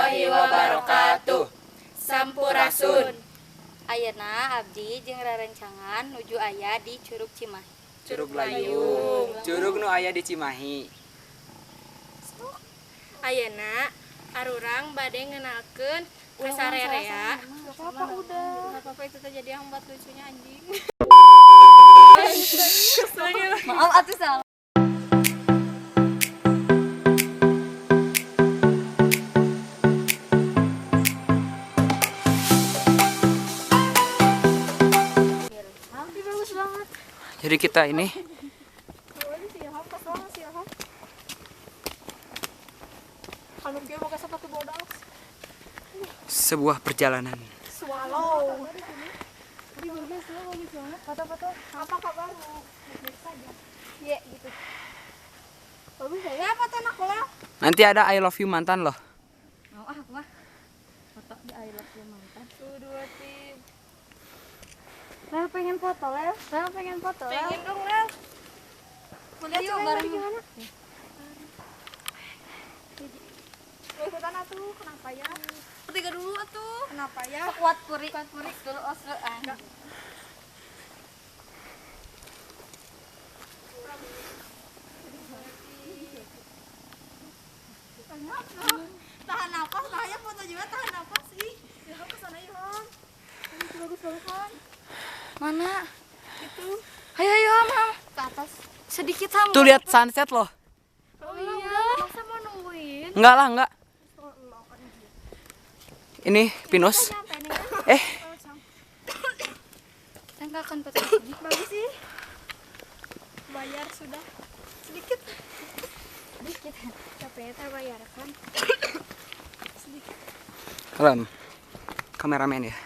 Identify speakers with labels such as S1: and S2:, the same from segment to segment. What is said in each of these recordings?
S1: warahmatullahi wabarakatuh. Sampurasun.
S2: Ayeuna abdi jeung rarencangan nuju aya di Curug Cimahi.
S3: Curug Layung. Curug nu aya di Cimahi.
S1: Ayeuna arurang bade ngenalkeun ka sarerea.
S2: Apa udah?
S1: Enggak apa-apa, itu terjadi yang buat lucunya anjing.
S2: Maaf atuh salah.
S1: Bagus banget.
S3: Jadi kita ini
S1: Kalau dia pakai sepatu bodas.
S3: sebuah perjalanan.
S1: Swallow. Tadi bagus banget. Foto-foto. Apa kabar? Baik saja. Iya gitu. Bagus ya foto aku lah.
S3: Nanti ada I love you mantan loh.
S2: Mau aku mah. Foto di I love you mantan.
S1: Tuh dua tim.
S2: Lel pengen foto, Lel. Lel pengen foto, Lel.
S1: Pengen dong, Lel.
S2: Lihat yuk bareng gimana?
S1: Ikutan atuh, kenapa ya?
S2: Ketiga dulu atuh.
S1: Kenapa ya?
S2: Kuat puri dulu osrean.
S1: Tahan napas, bahaya foto juga tahan napas sih. Ya ke sana Ilham. Ini bagus banget kan?
S2: Mana?
S1: Itu
S2: Ayo, Mam. Ke atas. Sedikit sama.
S3: Tuh lihat sunset loh.
S1: oh iya. Masa mau nungguin?
S3: Enggak lah, enggak. Ini pinus.
S1: Nyampe nih kan?
S3: Eh,
S2: Kita nggak akan foto lagi.
S1: Bagus sih. Bayar sudah sedikit.
S2: Sedikit.
S1: Capek ya bayar kan? Sedikit.
S3: Ram. Kameramen ya.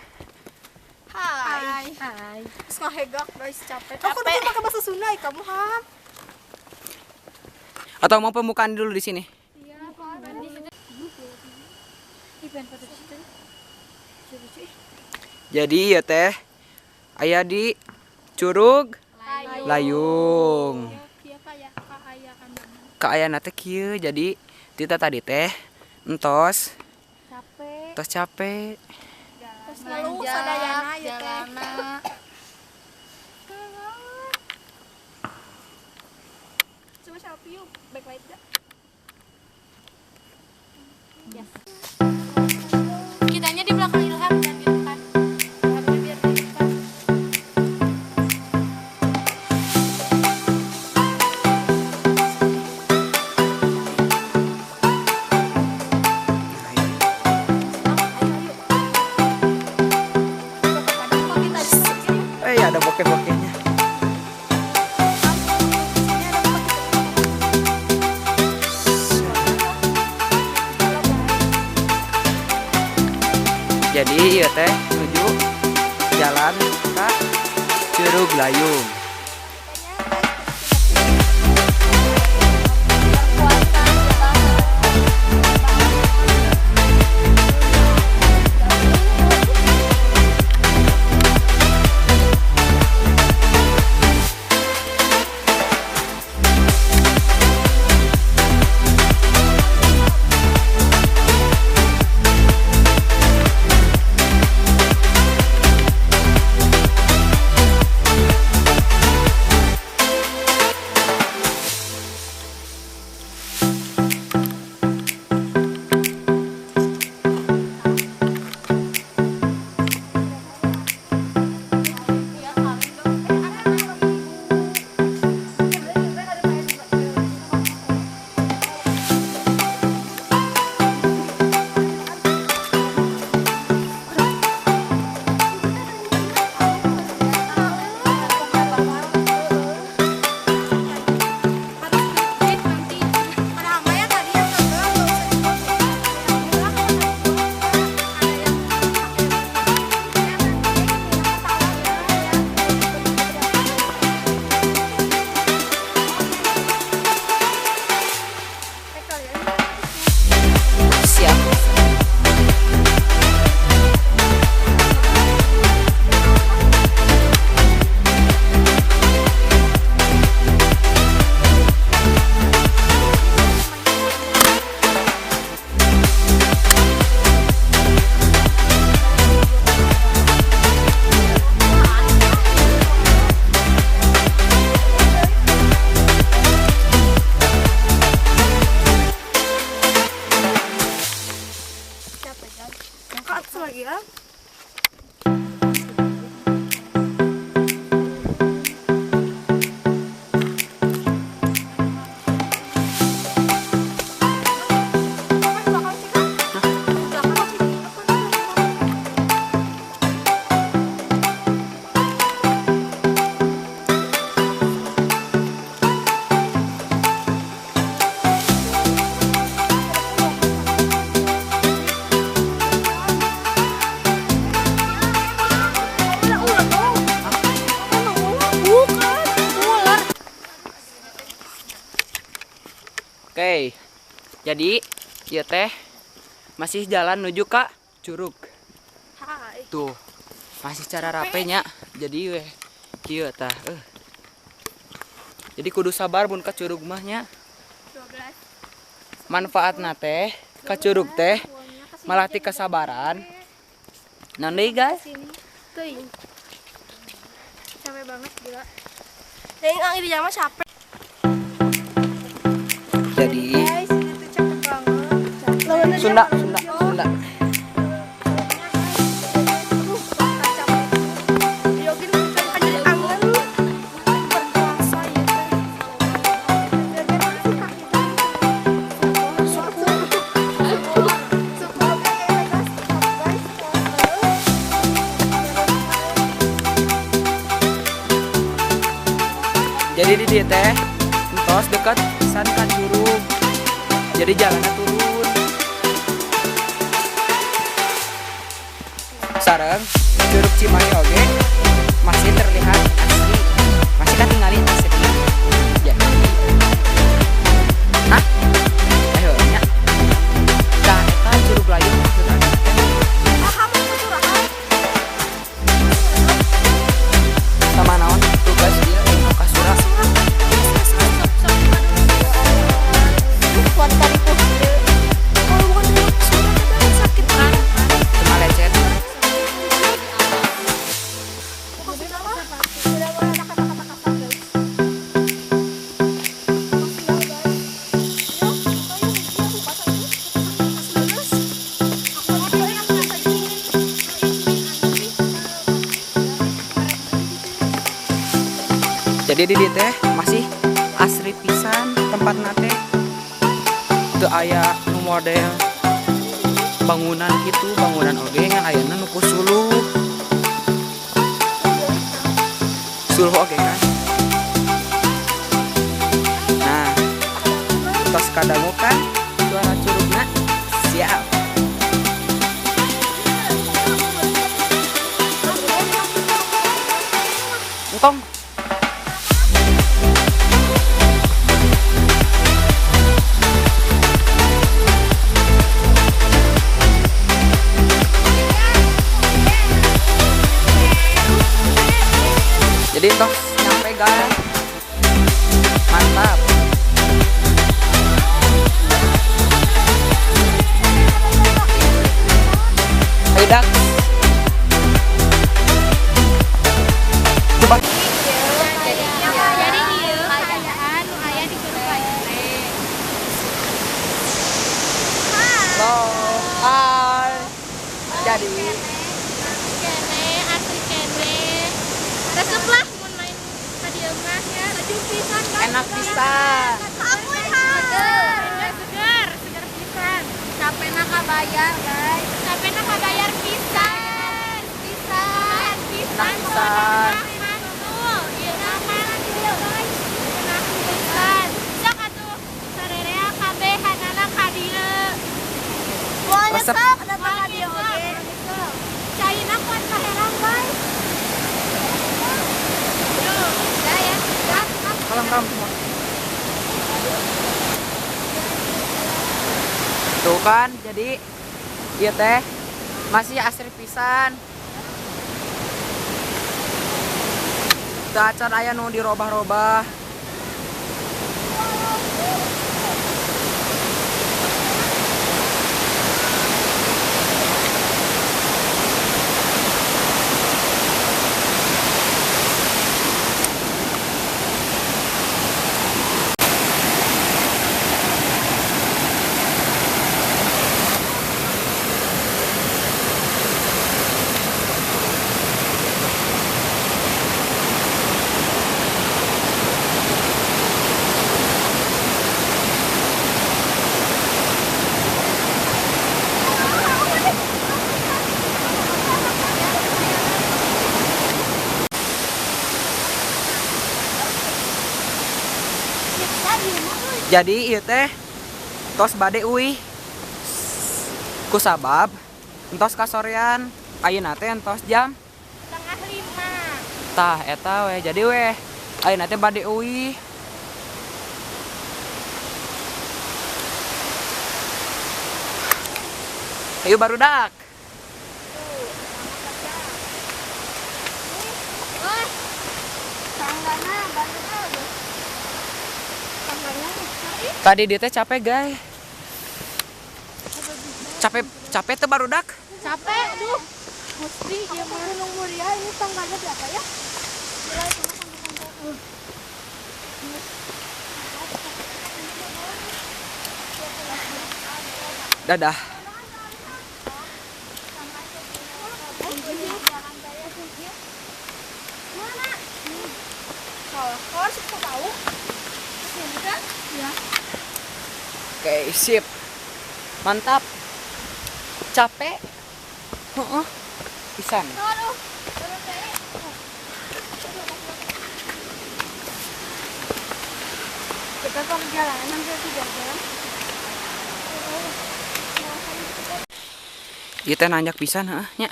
S1: Hai.
S2: Hai.
S1: Terus ngahegak guys, capek. Aku udah pakai bahasa Sunda ya kamu, Ham.
S3: Atau mau pembukaan dulu di sini?
S1: Iya, Pak.
S2: Iban foto di situ.
S3: Jadi ya teh aya di Curug Layung.
S1: Iya kayak aya kan.
S3: Kaayana teh kieu. Jadi Tita tadi teh entos
S2: Capek.
S1: Terus ngeluh sadayana ya teh.
S2: Jalana.
S1: Coba selfie yuk, backlight dah. Kitanya di belakang Ilham dan di depan. Ilhamnya biar di depan.
S3: Ada bokeh-bokehnya. Jadi ya teh menuju jalan ke Curug Layung. Oke. Jadi ieu teh masih jalan menuju ke curug.
S1: Hai.
S3: Tuh. Masih cara rapenya. Jadi weh kieu tah. Jadi kudu sabar mun ka curug mah nya.
S1: 12.
S3: Manfaatna teh ka curug teh malah ti kesabaran. Nanti guys.
S1: Teuing. Capek banget gila. Yang di jama capek.
S3: Jadi
S1: Guys, ini tuh capek banget.
S3: Sunda. Jadi di dia teh entos dekat pisan ka curug. Jadi jalannya turun. Sareng curug Cimahi oge masih terlihat asli. Masih katinggalin asli. Jadi hah? Ayo nya. Dah eta curug layung maksudna. Sama naon tugas dia muka surat. Cuma lecet. Jadi di dieu teh masih asri pisan tempatna teh. Teu aya nu model bangunan gitu, bangunan oge ngan ayeuna nu ku suluh. Suluh oge kan. Nah, tos kadangu kan suara curugna. Siap. Entong. Jadi entos nyampe guys. Mantap. Tidak. Coba.
S2: Jadi ieu keadaan nu aya di curug layung teh.
S3: Halo. Hai. Jadi
S2: Kene asli kene. Resep lah mun main ka dieu mah nya laju pisan kan.
S3: enak pisan.
S2: Segar pisan. Capena kabayar, guys. Capena kabayar pisan. Pisan.
S3: Enak pisan.
S2: Tuh, ieu mah ieu guys. Enak pisan. Sok atuh sarerea kabeh hanana ka dieu.
S3: Resep.
S2: Datang ka dieu oge. Caina kuat kaherang, guys. Yuk, dah ya.
S3: Kalem. Tuh kan, jadi iya teh masih asri pisan. Teu acan aya nu dirobah-robah. Jadi ieu teh tos bade euy. Ku sabab entos kasorean. Ayeuna teh entos jam
S2: 4:30.
S3: tah eta weh. Jadi weh ayeuna teh bade euy. Ayo barudak.
S1: Oh, tanggana, bantuan udah. Tanggana nih.
S3: Tadi dia teh capek, guys. Capek tuh barudak.
S1: Capek, aduh. Mesti dia mau nunggu dia. Ini tangganya berapa ya? Mulai sama.
S3: Dadah.
S1: Mana? Kalau suka tahu. Sini kan? Ya.
S3: Oke, sip. Mantap. Capek. Heeh. Pisan.
S1: Aduh. Kita perjalanan ke 3 jam.
S3: Ieu teh nanjak pisan heeh nya.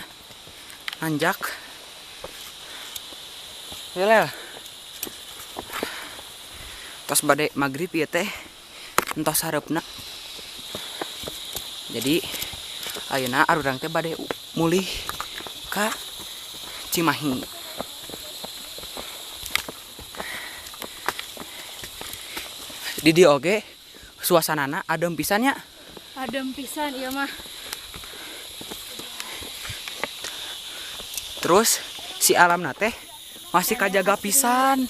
S3: Nanjak. Lel. Tos bade magrib ieu teh entos hareupna. Jadi ayeuna arurang teh bade mulih ka Cimahi. Di dieu oge suasanana adem pisan nya.
S1: Adem pisan ieu mah.
S3: Terus si alamna teh masih kajaga pisan.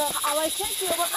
S1: Awalnya sih mah